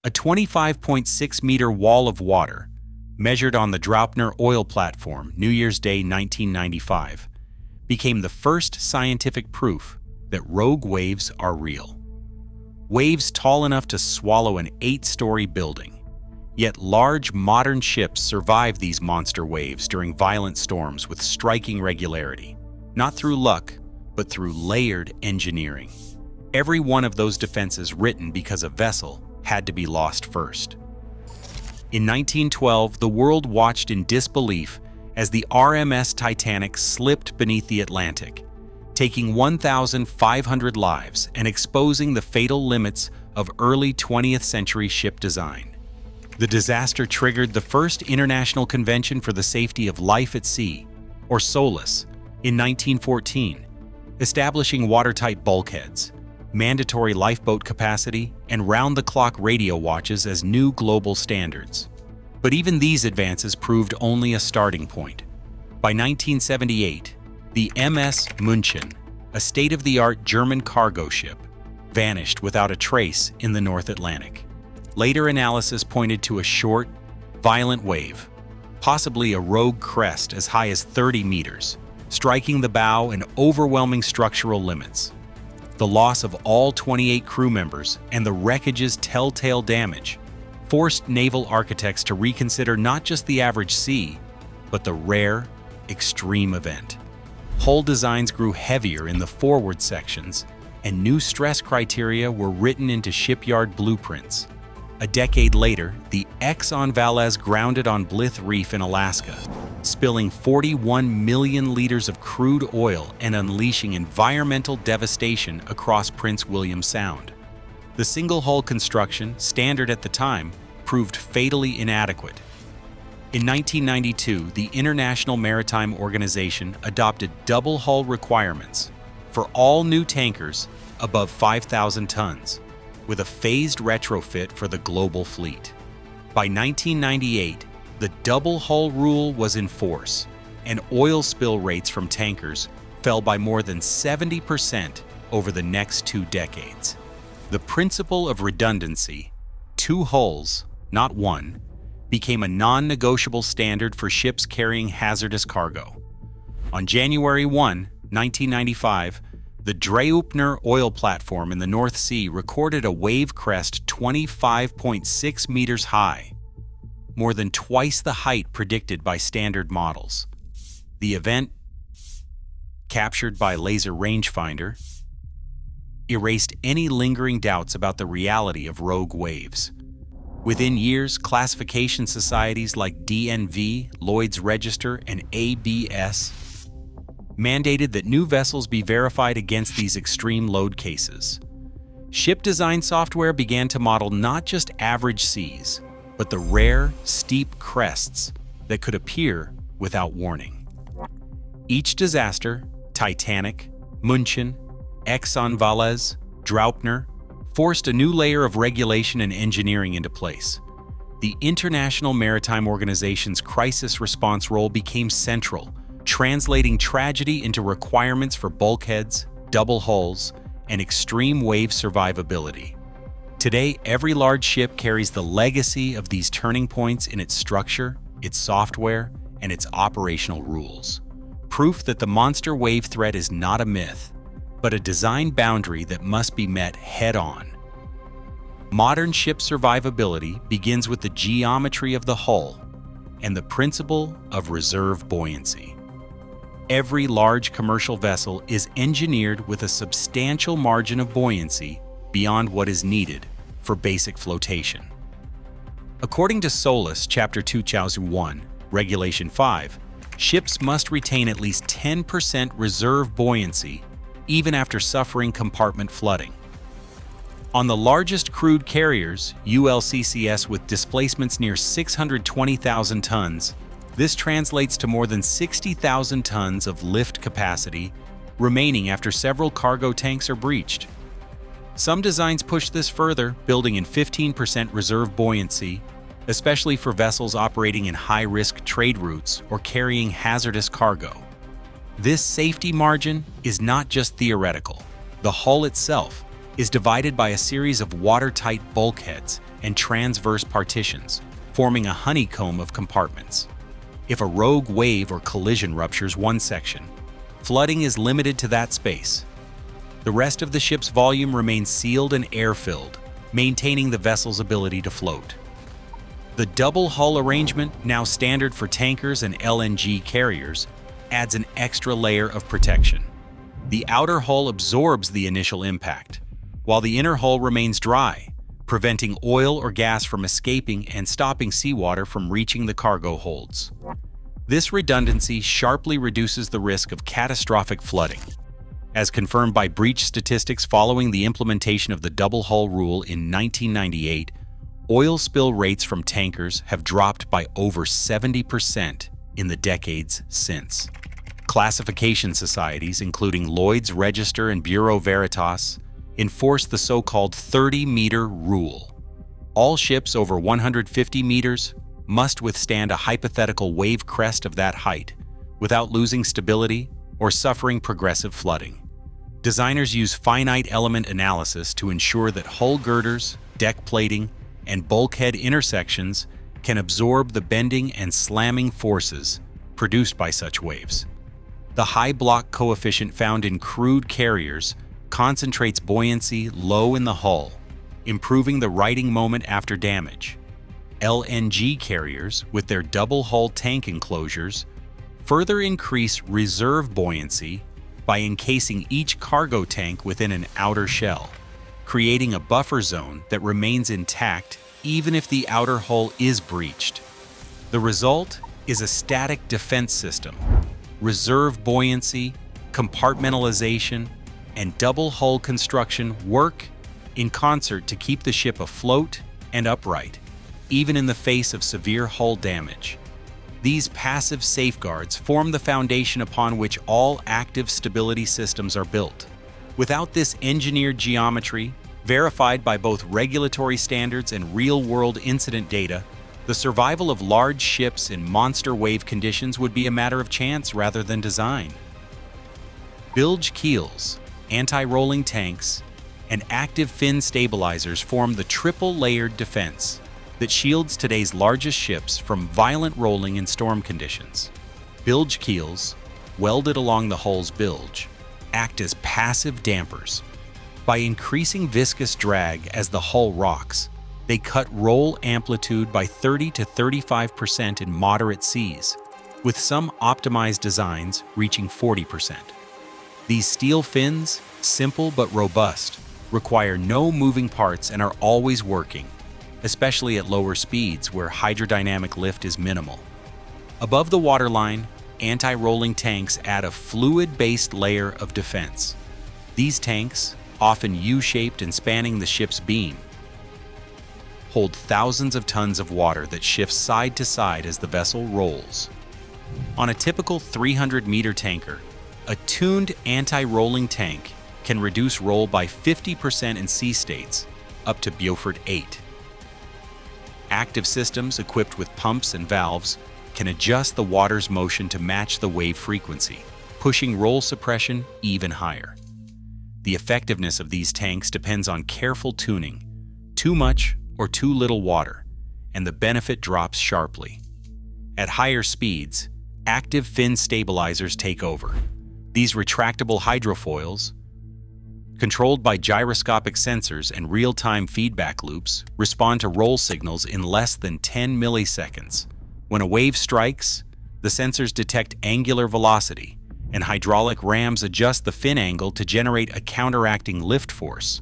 A 25.6-meter wall of water, measured on the Draupner oil platform New Year's Day 1995, became the first scientific proof that rogue waves are real. Waves tall enough to swallow an 8-story building. Yet large modern ships survive these monster waves during violent storms with striking regularity, not through luck, but through layered engineering. Every one of those defenses written because a vessel had to be lost first. In 1912, the world watched in disbelief as the RMS Titanic slipped beneath the Atlantic, taking 1,500 lives and exposing the fatal limits of early 20th century ship design. The disaster triggered the first International Convention for the Safety of Life at Sea, or SOLAS, in 1914, establishing watertight bulkheads, mandatory lifeboat capacity, and round-the-clock radio watches as new global standards. But even these advances proved only a starting point. By 1978, the MS München, a state-of-the-art German cargo ship, vanished without a trace in the North Atlantic. Later analysis pointed to a short, violent wave, possibly a rogue crest as high as 30 meters, striking the bow and overwhelming structural limits. The loss of all 28 crew members and the wreckage's telltale damage forced naval architects to reconsider not just the average sea, but the rare, extreme event. Hull designs grew heavier in the forward sections, and new stress criteria were written into shipyard blueprints. A decade later, the Exxon Valdez grounded on Blythe Reef in Alaska, spilling 41 million liters of crude oil and unleashing environmental devastation across Prince William Sound. The single-hull construction, standard at the time, proved fatally inadequate. In 1992, the International Maritime Organization adopted double-hull requirements for all new tankers above 5,000 tons, with a phased retrofit for the global fleet. By 1998, the double-hull rule was in force, and oil spill rates from tankers fell by more than 70% over the next 2 decades. The principle of redundancy, 2 hulls, not 1, became a non-negotiable standard for ships carrying hazardous cargo. On January 1, 1995, the Draupner oil platform in the North Sea recorded a wave crest 25.6 meters high, more than twice the height predicted by standard models. The event, captured by laser rangefinder, erased any lingering doubts about the reality of rogue waves. Within years, classification societies like DNV, Lloyd's Register, and ABS mandated that new vessels be verified against these extreme load cases. Ship design software began to model not just average seas, but the rare, steep crests that could appear without warning. Each disaster, Titanic, München, Exxon Valdez, Draupner, forced a new layer of regulation and engineering into place. The International Maritime Organization's crisis response role became central, translating tragedy into requirements for bulkheads, double hulls, and extreme wave survivability. Today, every large ship carries the legacy of these turning points in its structure, its software, and its operational rules. Proof that the monster wave threat is not a myth, but a design boundary that must be met head-on. Modern ship survivability begins with the geometry of the hull and the principle of reserve buoyancy. Every large commercial vessel is engineered with a substantial margin of buoyancy beyond what is needed for basic flotation. According to SOLAS Chapter 2001, Regulation 5, ships must retain at least 10% reserve buoyancy even after suffering compartment flooding. On the largest crude carriers, ULCCS with displacements near 620,000 tons, this translates to more than 60,000 tons of lift capacity remaining after several cargo tanks are breached. Some designs push this further, building in 15% reserve buoyancy, especially for vessels operating in high-risk trade routes or carrying hazardous cargo. This safety margin is not just theoretical. The hull itself, is divided by a series of watertight bulkheads and transverse partitions, forming a honeycomb of compartments. If a rogue wave or collision ruptures one section, flooding is limited to that space. The rest of the ship's volume remains sealed and air-filled, maintaining the vessel's ability to float. The double hull arrangement, now standard for tankers and LNG carriers, adds an extra layer of protection. The outer hull absorbs the initial impact, while the inner hull remains dry, preventing oil or gas from escaping and stopping seawater from reaching the cargo holds. This redundancy sharply reduces the risk of catastrophic flooding. As confirmed by breach statistics following the implementation of the double hull rule in 1998, oil spill rates from tankers have dropped by over 70% in the decades since. Classification societies, including Lloyd's Register and Bureau Veritas, enforce the so-called 30-meter rule. All ships over 150 meters must withstand a hypothetical wave crest of that height without losing stability or suffering progressive flooding. Designers use finite element analysis to ensure that hull girders, deck plating, and bulkhead intersections can absorb the bending and slamming forces produced by such waves. The high block coefficient found in crude carriers concentrates buoyancy low in the hull, improving the righting moment after damage. LNG carriers, with their double-hull tank enclosures, further increase reserve buoyancy by encasing each cargo tank within an outer shell, creating a buffer zone that remains intact even if the outer hull is breached. The result is a static defense system. Reserve buoyancy, compartmentalization, and double hull construction work in concert to keep the ship afloat and upright, even in the face of severe hull damage. These passive safeguards form the foundation upon which all active stability systems are built. Without this engineered geometry, verified by both regulatory standards and real-world incident data, the survival of large ships in monster wave conditions would be a matter of chance rather than design. Bilge keels, anti-rolling tanks, and active fin stabilizers form the triple-layered defense that shields today's largest ships from violent rolling in storm conditions. Bilge keels, welded along the hull's bilge, act as passive dampers. By increasing viscous drag as the hull rocks, they cut roll amplitude by 30 to 35% in moderate seas, with some optimized designs reaching 40%. These steel fins, simple but robust, require no moving parts and are always working, especially at lower speeds where hydrodynamic lift is minimal. Above the waterline, anti-rolling tanks add a fluid-based layer of defense. These tanks, often U-shaped and spanning the ship's beam, hold thousands of tons of water that shifts side to side as the vessel rolls. On a typical 300-meter tanker, a tuned anti-rolling tank can reduce roll by 50% in sea states, up to Beaufort 8. Active systems equipped with pumps and valves can adjust the water's motion to match the wave frequency, pushing roll suppression even higher. The effectiveness of these tanks depends on careful tuning. Too much or too little water, and the benefit drops sharply. At higher speeds, active fin stabilizers take over. These retractable hydrofoils, controlled by gyroscopic sensors and real-time feedback loops, respond to roll signals in less than 10 milliseconds. When a wave strikes, the sensors detect angular velocity, and hydraulic rams adjust the fin angle to generate a counteracting lift force.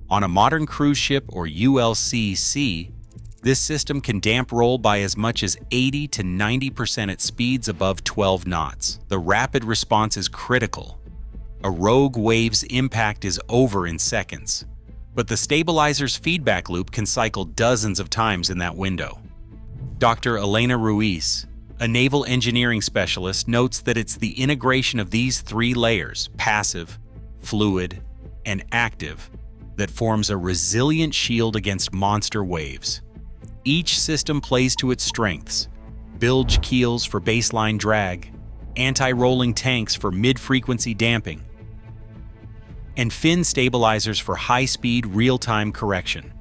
On a modern cruise ship or ULCC, this system can damp roll by as much as 80 to 90% at speeds above 12 knots. The rapid response is critical. A rogue wave's impact is over in seconds, but the stabilizer's feedback loop can cycle dozens of times in that window. Dr. Elena Ruiz, a naval engineering specialist, notes that it's the integration of these three layers, passive, fluid, and active, that forms a resilient shield against monster waves. Each system plays to its strengths: bilge keels for baseline drag, anti-rolling tanks for mid-frequency damping, and fin stabilizers for high-speed, real-time correction.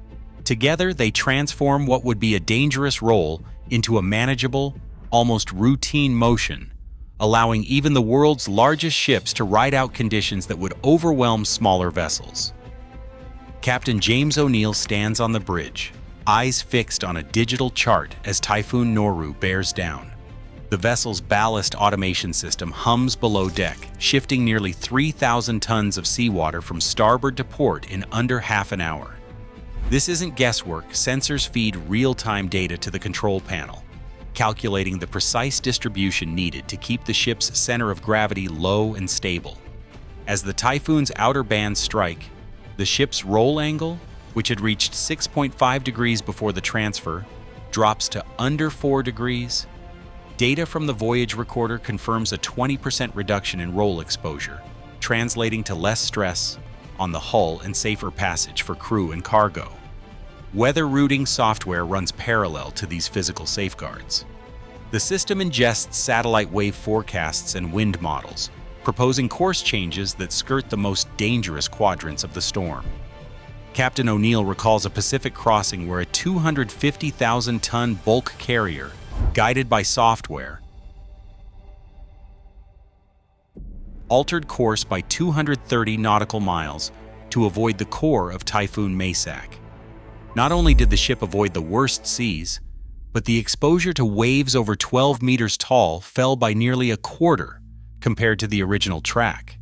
Together, they transform what would be a dangerous roll into a manageable, almost routine motion, allowing even the world's largest ships to ride out conditions that would overwhelm smaller vessels. Captain James O'Neill stands on the bridge, eyes fixed on a digital chart as Typhoon Noru bears down. The vessel's ballast automation system hums below deck, shifting nearly 3,000 tons of seawater from starboard to port in under half an hour. This isn't guesswork. Sensors feed real-time data to the control panel, calculating the precise distribution needed to keep the ship's center of gravity low and stable. As the Typhoon's outer bands strike, the ship's roll angle, which had reached 6.5 degrees before the transfer, drops to under 4 degrees. Data from the Voyage recorder confirms a 20% reduction in roll exposure, translating to less stress on the hull and safer passage for crew and cargo. Weather routing software runs parallel to these physical safeguards. The system ingests satellite wave forecasts and wind models, proposing course changes that skirt the most dangerous quadrants of the storm. Captain O'Neill recalls a Pacific crossing where a 250,000-ton bulk carrier, guided by software, altered course by 230 nautical miles to avoid the core of Typhoon Maysak. Not only did the ship avoid the worst seas, but the exposure to waves over 12 meters tall fell by nearly a quarter compared to the original track.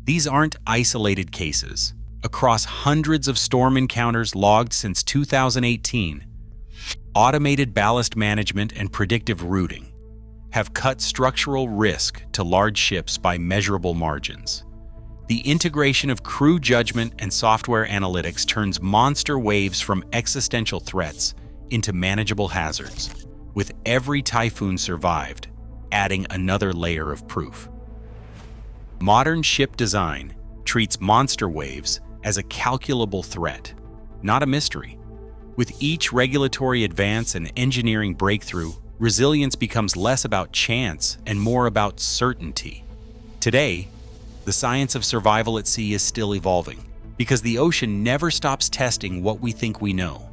These aren't isolated cases. Across hundreds of storm encounters logged since 2018, automated ballast management and predictive routing have cut structural risk to large ships by measurable margins. The integration of crew judgment and software analytics turns monster waves from existential threats into manageable hazards, with every typhoon survived, adding another layer of proof. Modern ship design treats monster waves as a calculable threat, not a mystery. With each regulatory advance and engineering breakthrough, resilience becomes less about chance and more about certainty. Today, the science of survival at sea is still evolving, because the ocean never stops testing what we think we know.